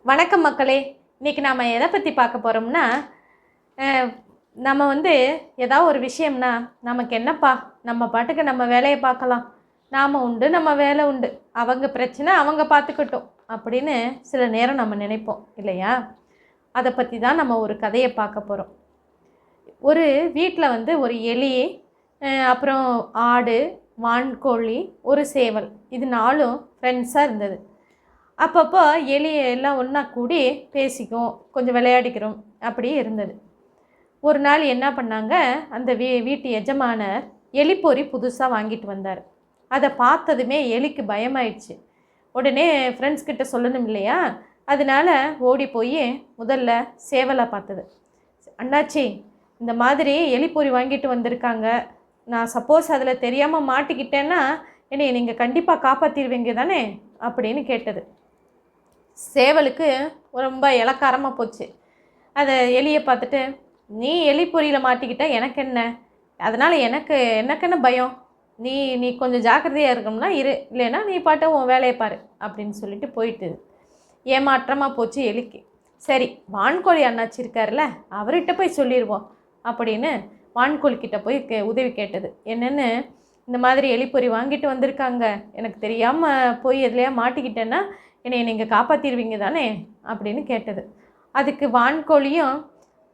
வணக்கம் மக்களே. இன்றைக்கி நாம் எதை பற்றி பார்க்க போகிறோம்னா, நம்ம ஏதாவது ஒரு விஷயம்னா நமக்கு என்னப்பா, நம்ம பாட்டுக்கு நம்ம வேலையை பார்க்கலாம், நாம் உண்டு நம்ம வேலை உண்டு, அவங்க பிரச்சனை அவங்க பார்த்துக்கட்டும் அப்படின்னு சில நேரம் நம்ம நினைப்போம் இல்லையா? அதை பற்றி தான் நம்ம ஒரு கதையை பார்க்க போகிறோம். ஒரு வீட்டில் ஒரு எலி, அப்புறம் ஆடு, வான்கோழி, ஒரு சேவல், இது 4ம் ஃப்ரெண்ட்ஸாக இருந்தது. அப்பப்போ எலி எல்லாம் ஒன்றா கூடி பேசிக்கும், கொஞ்சம் விளையாடிக்கிறோம், அப்படியே இருந்தது. ஒரு நாள் என்ன பண்ணாங்க, அந்த வீட்டு எஜமானர் எலிப்பொறி புதுசாக வாங்கிட்டு வந்தார். அதை பார்த்ததுமே எலிக்கு பயமாயிடுச்சு. உடனே ஃப்ரெண்ட்ஸ் கிட்ட சொல்லணும் இல்லையா? அதனால ஓடி போய் முதல்ல சேவலை பார்த்தது. அண்ணாச்சி, இந்த மாதிரி எலிப்பொறி வாங்கிட்டு வந்திருக்காங்க, நான் சப்போஸ் அதில் தெரியாமல் மாட்டிக்கிட்டேன்னா என்னை நீங்கள் கண்டிப்பாக காப்பாற்றிடுவீங்க தானே அப்படின்னு கேட்டது. சேவலுக்கு ரொம்ப இளக்காரமாக போச்சு. அதை எலியை பார்த்துட்டு, நீ எலிப்பொறியில் மாட்டிக்கிட்ட, எனக்கு என்ன, அதனால் எனக்கென்ன பயம், நீ கொஞ்சம் ஜாக்கிரதையாக இருக்கணும்னா இரு, இல்லைன்னா நீ பாட்ட உன் வேலையை பாரு அப்படின்னு சொல்லிட்டு போயிட்டு ஏமாற்றமாக போச்சு எலிக்கு. சரி, வான்கோழி அண்ணாச்சி இருக்கார்ல, அவர்கிட்ட போய் சொல்லிடுவோம் அப்படின்னு வான்கோழிக்கிட்ட போய் உதவி கேட்டது. என்னென்னு, இந்த மாதிரி எலிப்பொறி வாங்கிட்டு வந்திருக்காங்க, எனக்கு தெரியாமல் போய் எதுலையா மாட்டிக்கிட்டேன்னா என்னை நீங்கள் காப்பாற்றிடுவீங்க தானே அப்படின்னு கேட்டது. அதுக்கு வான்கோழியும்,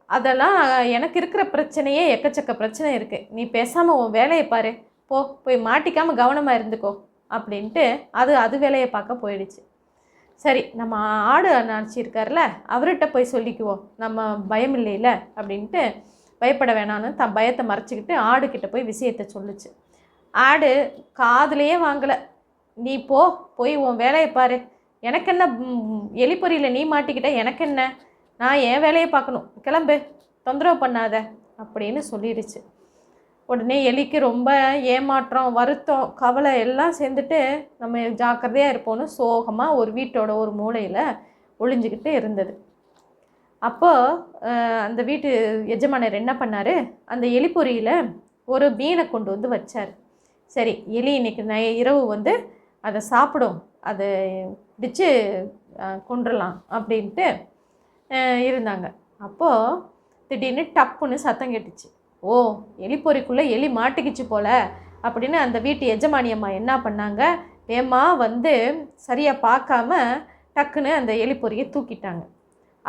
அதெல்லாம் எனக்கு இருக்கிற பிரச்சனையே எக்கச்சக்க பிரச்சனை இருக்குது, நீ பேசாமல் உன் வேலையை பாரு, போய் மாட்டிக்காமல் கவனமாக இருந்துக்கோ அப்படின்ட்டு அது வேலையை பார்க்க போயிடுச்சு. சரி, நம்ம ஆடு அண்ணாச்சி இருக்கார்ல, அவர்கிட்ட போய் சொல்லிக்குவோம், நம்ம பயம் இல்லையில அப்படின்ட்டு பயப்பட வேணான்னு தான் பயத்தை மறைச்சிக்கிட்டு ஆடுக்கிட்ட போய் விஷயத்தை சொல்லுச்சு. ஆடு காதுலையே வாங்கலை. நீ போய் உன் வேலையை பாரு, எனக்கு என்ன, எலிப்பொறியில் நீ மாட்டிக்கிட்ட, எனக்கு என்ன, நான் என் வேலையை பார்க்கணும், கிளம்பு, தொந்தரவு பண்ணாத அப்படின்னு சொல்லிடுச்சு. உடனே எலிக்கு ரொம்ப ஏமாற்றம், வருத்தம், கவலை எல்லாம் சேர்ந்துட்டு நம்ம ஜாக்கிரதையாக இருப்போன்னு சோகமாக ஒரு வீட்டோட ஒரு மூலையில் ஒளிஞ்சிக்கிட்டு இருந்தது. அப்போது அந்த வீட்டு எஜமானர் என்ன பண்ணார், அந்த எலிப்பொறியில் ஒரு மீனை கொண்டு வச்சார். சரி, எலி இன்னைக்கு இரவு அதை சாப்பிடும், அதை பிடிச்சு கொண்டுடலாம் அப்படின்ட்டு இருந்தாங்க. அப்போது திடீர்னு டப்புன்னு சத்தம் கேட்டுச்சு. ஓ, எலிப்பொறிக்குள்ளே எலி மாட்டிக்கிச்சு போல் அப்படின்னு அந்த வீட்டு எஜமானி அம்மா என்ன பண்ணாங்க, வேமா சரியாக பார்க்காம டக்குன்னு அந்த எலிப்பொறியை தூக்கிட்டாங்க.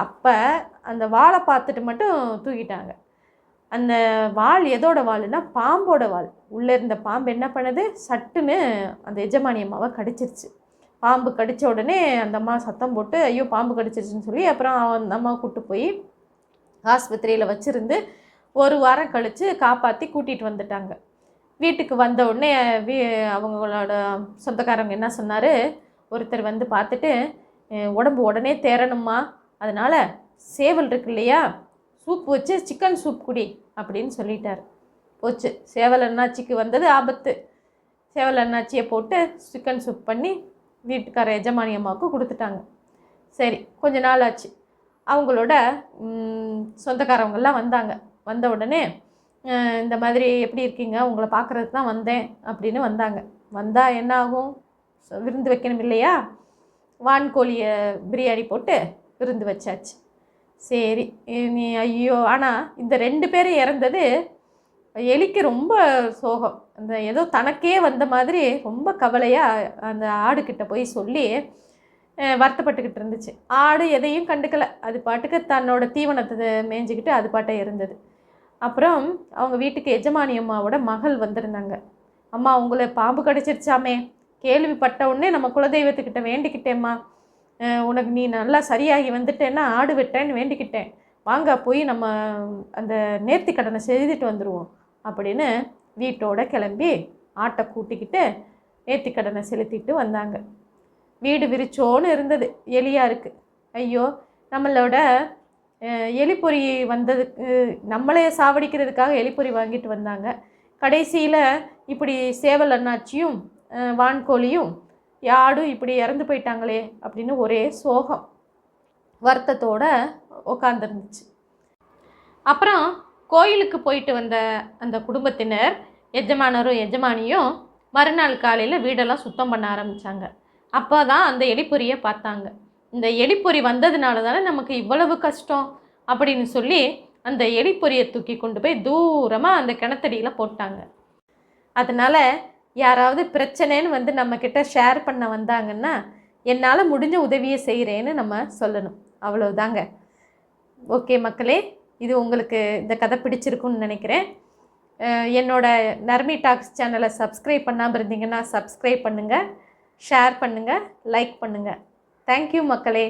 அப்போ அந்த வாழை பார்த்துட்டு மட்டும் தூக்கிட்டாங்க. அந்த வால் எதோட வால்னா, பாம்போட வால். உள்ளே இருந்த பாம்பு என்ன பண்ணுது, சட்டுன்னு அந்த எஜமானி அம்மாவை கடிச்சிருச்சு. பாம்பு கடித்த உடனே அந்த அம்மா சத்தம் போட்டு, ஐயோ பாம்பு கடிச்சிருச்சுன்னு சொல்லி அப்புறம் அந்த அம்மா கூப்பிட்டு போய் ஆஸ்பத்திரியில் வச்சுருந்து ஒரு வாரம் கழித்து காப்பாற்றி கூட்டிகிட்டு வந்துட்டாங்க. வீட்டுக்கு வந்த உடனே அவங்களோட சொந்தக்காரங்க என்ன சொன்னார், ஒருத்தர் பார்த்துட்டு, உடம்பு உடனே தேரணுமா, அதனால் சேவல் இருக்கு இல்லையா, சூப் வச்சு சிக்கன் சூப் குடி அப்படின்னு சொல்லிட்டார். போச்சு, சேவல் அண்ணாச்சிக்கு வந்தது ஆபத்து. சேவல் அண்ணாச்சியை போட்டு சிக்கன் சூப் பண்ணி வீட்டுக்கார எஜமானி அம்மாவுக்கு கொடுத்துட்டாங்க. சரி, கொஞ்ச நாள் ஆச்சு. அவங்களோட சொந்தக்காரவங்கெல்லாம் வந்தாங்க. வந்த உடனே இந்த மாதிரி எப்படி இருக்கீங்க, உங்களை பார்க்குறதுக்கு தான் வந்தேன் அப்படின்னு வந்தாங்க. வந்தால் என்ன ஆகும், விருந்து வைக்கணும் இல்லையா? வான்கோழியை பிரியாணி போட்டு விருந்து வச்சாச்சு. சரி, நீ ஐயோ, ஆனால் இந்த 2 பேரும் இறந்தது எலிக்கு ரொம்ப சோகம். அந்த ஏதோ தனக்கே வந்த மாதிரி ரொம்ப கவலையாக அந்த ஆடுக்கிட்ட போய் சொல்லி வருத்தப்பட்டுக்கிட்டு இருந்துச்சு. ஆடு எதையும் கண்டுக்கலை, அது பாட்டுக்கு தன்னோட தீவனத்தை மேய்ஞ்சிக்கிட்டு அது பாட்டை இருந்தது. அப்புறம் அவங்க வீட்டுக்கு எஜமானி அம்மாவோட மகள் வந்திருந்தாங்க. அம்மா, உங்களை பாம்பு கடிச்சிருச்சாமே, கேள்விப்பட்ட உடனே நம்ம குலதெய்வத்துக்கிட்ட வேண்டிக்கிட்டேம்மா, உனக்கு நீ நல்லா சரியாகி வந்துட்டேன்னா ஆடு விட்டேன்னு வேண்டிக்கிட்டேன், வாங்க போய் நம்ம அந்த நேர்த்தி கடனை செலுத்திட்டு வந்துடுவோம் அப்படின்னு வீட்டோட கிளம்பி ஆட்டை கூட்டிக்கிட்டு நேர்த்தி கடனை செலுத்திட்டு வந்தாங்க. வீடு விரிச்சோன்னு இருந்தது எலியாருக்கு. ஐயோ, நம்மளோட எலிப்பொறி வந்ததுக்கு, நம்மளே சாவடிக்கிறதுக்காக எலிப்பொறி வாங்கிட்டு வந்தாங்க, கடைசியில் இப்படி சேவல் அண்ணாச்சியும் வான்கோழியும் யாடும் இப்படி இறந்து போயிட்டாங்களே அப்படின்னு ஒரே சோகம், வருத்தத்தோடு உட்காந்துருந்துச்சு. அப்புறம் கோயிலுக்கு போயிட்டு வந்த அந்த குடும்பத்தினர், எஜமானரும் எஜமானியும் மறுநாள் காலையில் வீடெல்லாம் சுத்தம் பண்ண ஆரம்பித்தாங்க. அப்போ தான் அந்த எலிப்பொறியை பார்த்தாங்க. இந்த எலிப்பொறி வந்ததுனால தானே நமக்கு இவ்வளவு கஷ்டம் அப்படின்னு சொல்லி அந்த எலிப்பொறியை தூக்கி கொண்டு போய் தூரமாக அந்த கிணத்தடியில் போட்டாங்க. அதனால் யாராவது பிரச்சனைன்னு வந்து நம்மக்கிட்ட ஷேர் பண்ண வந்தாங்கன்னா என்னால் முடிஞ்ச உதவியை செய்கிறேன்னு நம்ம சொல்லணும். அவ்வளவுதாங்க. ஓகே மக்களே, இது உங்களுக்கு இந்த கதை பிடிச்சிருக்குன்னு நினைக்கிறேன். என்னோட நர்மி டாக்ஸ் சேனலை சப்ஸ்கிரைப் பண்ணாமல் இருந்தீங்கன்னா சப்ஸ்கிரைப் பண்ணுங்கள், ஷேர் பண்ணுங்கள், லைக் பண்ணுங்கள். தேங்க்யூ மக்களே.